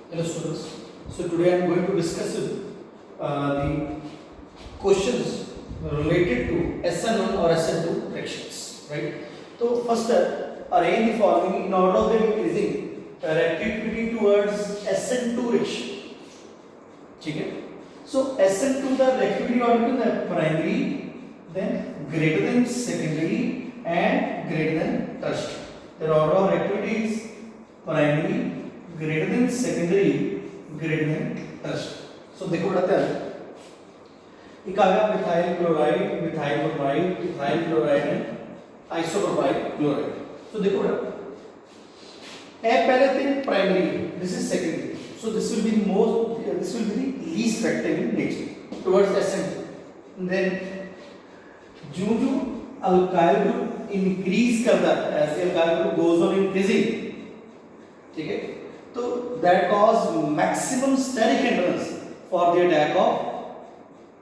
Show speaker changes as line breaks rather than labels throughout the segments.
Hello students. So today I am going to discuss the questions related to SN1 or SN2 reactions. Right. So first arrange the following in order of the increasing reactivity towards SN2 reaction. ठीक है. So SN2 the reactivity order in the primary, then greater than secondary and greater than tertiary. The order of reactivity is primary, greater than secondary, greater than tertiary. So देखो बताते हैं एक आ गया methyl chloride, methyl bromide, methyl chloride and isopropyl chloride. So देखो बेटा ए पहले थे primary, this is secondary. So this will be the least reactive in nature towards SN2. Then जो alkyl group increase करता है, as the alkyl group goes on increasing, ठीक है, तो that cause maximum steric hindrance for the attack of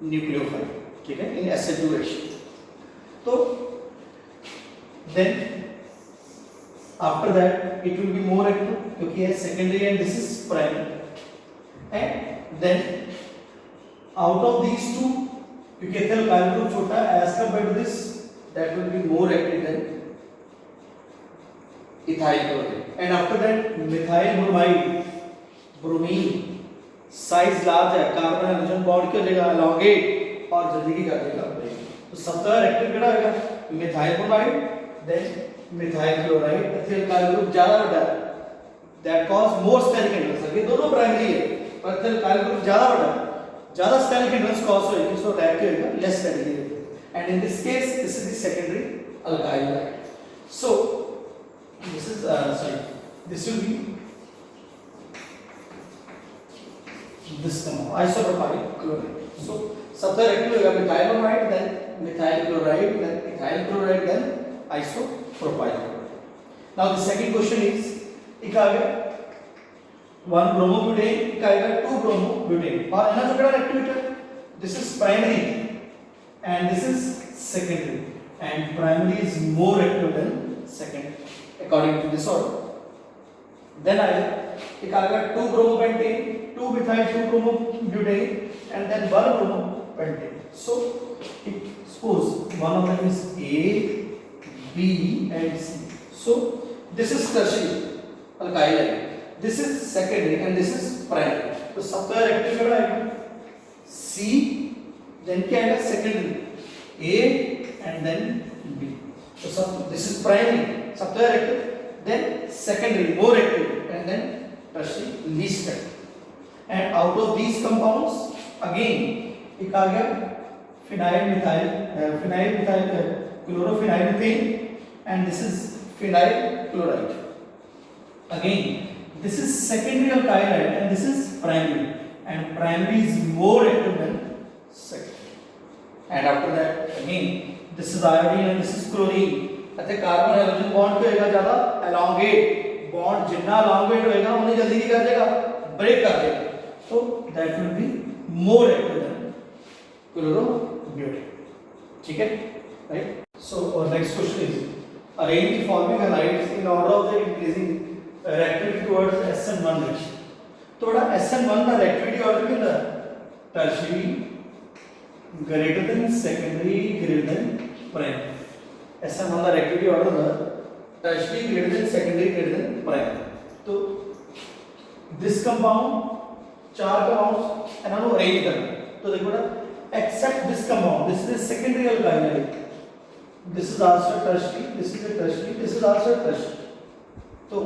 nucleophile, ठीक है, in SN2 reaction. तो then after that it will be more active क्योंकि ये secondary and this is primary. And then out of these two, क्योंकि ethyl alkyl group छोटा है as compared to this, that will be more active than ethyl chloride. And after that methyl bromide, bromine size large है, carbon hydrogen bond क्या हो जाएगा elongate और जल्दी ही कर देगा. तो सबका reactive क्या होगा methyl bromide, then methyl chloride. ethyl alkyl group ज्यादा बड़ा है, that cause more steric hindrance. ये दोनों प्राइमरी है पर ethyl alkyl group ज्यादा बड़ा है, ज्यादा steric hindrance cause होएगी, so attack होएगा less steric. And in this case this is the secondary alkyl group. So this is this will be this compound isopropyl chloride. So सबका reactive होगा methyl bromide, then methyl chloride, then ethyl chloride, then isopropyl chloride. Now the second question is एक आ गया 1 bromobutane, एक आएगा 2 bromobutane और है ना जो कड़ा reactive, this is primary and this is secondary, and primary is more active than secondary according to this order. Then I एक आ गया 2 bromopentane, 2 methyl 2 bromobutane and then 1 bromopentane. So suppose one of them is A, B and C. So this is tertiary alkyl, this is secondary and this is primary. तो सबका reactive क्या आएगा C, then क्या आएगा secondary A and then B. So सब this is primary, सबका reactive, then secondary more active and then tertiary least active. And out of these compounds again एक आ गया phenyl methyl chlorophenylmethane and this is phenyl chloride. Again this is secondary alkyl and this is primary, and primary is more active than secondary. And after that again this is iodine and this is chlorine. अच्छा carbon hydrogen bond पे होएगा ज्यादा elongate, bond जितना elongate होएगा उन्हें जल्दी क्या कर देगा ब्रेक कर देगा, तो that will be more active than chlorobutane. ठीक है, right? So our next question is arrange the following halides in order of their increasing reactivity towards SN1 reaction. तो बड़ा SN1 का reactivity order कितना है tertiary, greater than secondary, greater than primary. SN1 का reactivity order है tertiary, greater than secondary, greater than primary. तो this compound चार compounds है ना वो arrange करना है. तो देखो बड़ा except this compound, this is a secondary alkyl, this is also tertiary, this is a tertiary, this is also a tertiary. तो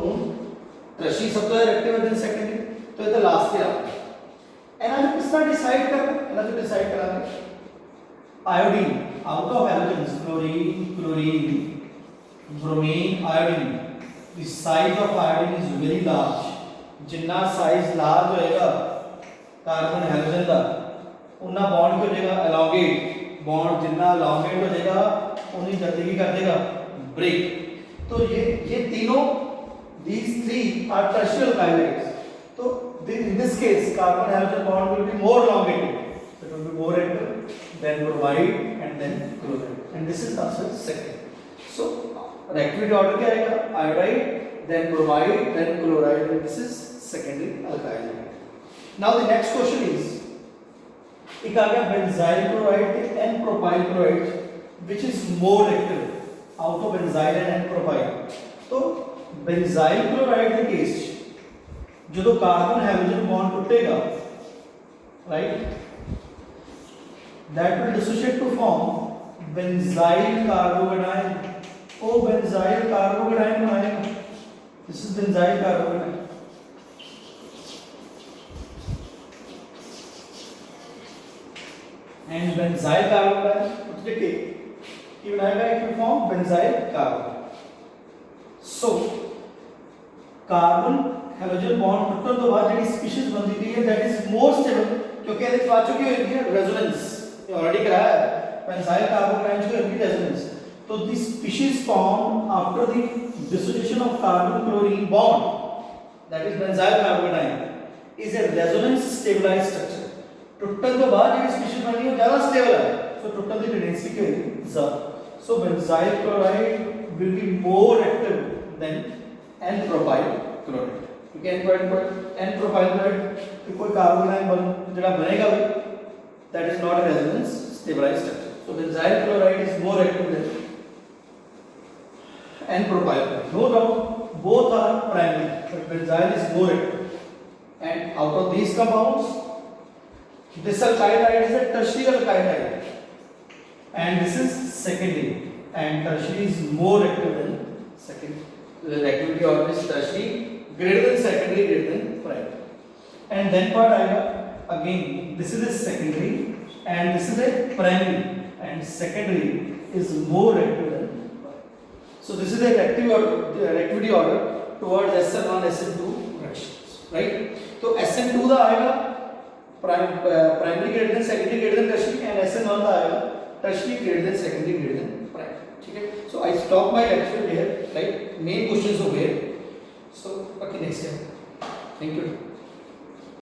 tertiary सबका reactive है then secondary, तो ये तो last year है ना. जो किसका decide करना है ना, जो decide करांगे iodine out of halogens chlorine, bromine, iodine. The size of iodine is very large. जितना size large होएगा कार्बन हाइड्रोजन का उतना बॉन्ड हो जाएगा elongate, बॉन्ड जितना elongate हो जाएगा उन्हीं जल्दी कर देगा ब्रेक. तो ये तीनों these three are tertiary alkyls. तो in this case carbon hydrogen bond will be more elongated, so it will be more active than bromide and then chloride, and this is also second. So reactivity order क्या आएगा iodide, then bromide, then chloride, and this is secondary alkyl halide. Now the next question is, एक आ गया benzyl chloride and propyl chloride, which is more active out of benzyl and propyl. तो benzyl chloride के case जो carbon hydrogen bond टूटेगा, right, that will dissociate to form benzyl carbonation. ओ benzyl carbonation बनाएगा, this is benzyl carbonation. And benzyl carbonation देखिए ये बनाएगा, it will form benzyl carbon. So carbon hydrogen bond टूटने तो बाद जो स्पीशीज बनती थी है that is more stable, क्योंकि ये बात की होती है रेजोनेंस, ये ऑलरेडी कराया है benzyl carbonation की होती है रेजोनेंस. तो the species formed after the dissociation of carbon chlorine bond, that is benzyl carbonation, is a resonance stabilized structure. टूटने तो बाद जो स्पीशीज बनी है ज्यादा स्टेबल है, so टूटने की टेंडेंसी क्या होगी ज्यादा. So benzyl chloride will be more active than n-propyl chloride. You can put n-propyl chloride कोई कार्बन बन जड़ा बनेगा भी, that is not a resonance stabilized structure. So benzyl chloride is more active than n-propyl chloride. No doubt both are primary, but benzyl is more active. And out of these compounds, this alkyl halide is a tertiary alkyl halide, and this is secondary, and tertiary is more active than secondary. The activity of this tertiary greater than secondary, greater than primary. And then part आएगा, again this is a secondary and this is a primary, and secondary is more active than primary. So this is the activity order towards SN1 SN2 reactions, right? तो SN2 का आएगा primary greater than secondary greater than tertiary, and SN1 का आएगा tertiary greater than secondary greater than primary. ठीक है? So I stop my lecture here, right? Main questions over here. So okay, next time. Thank you.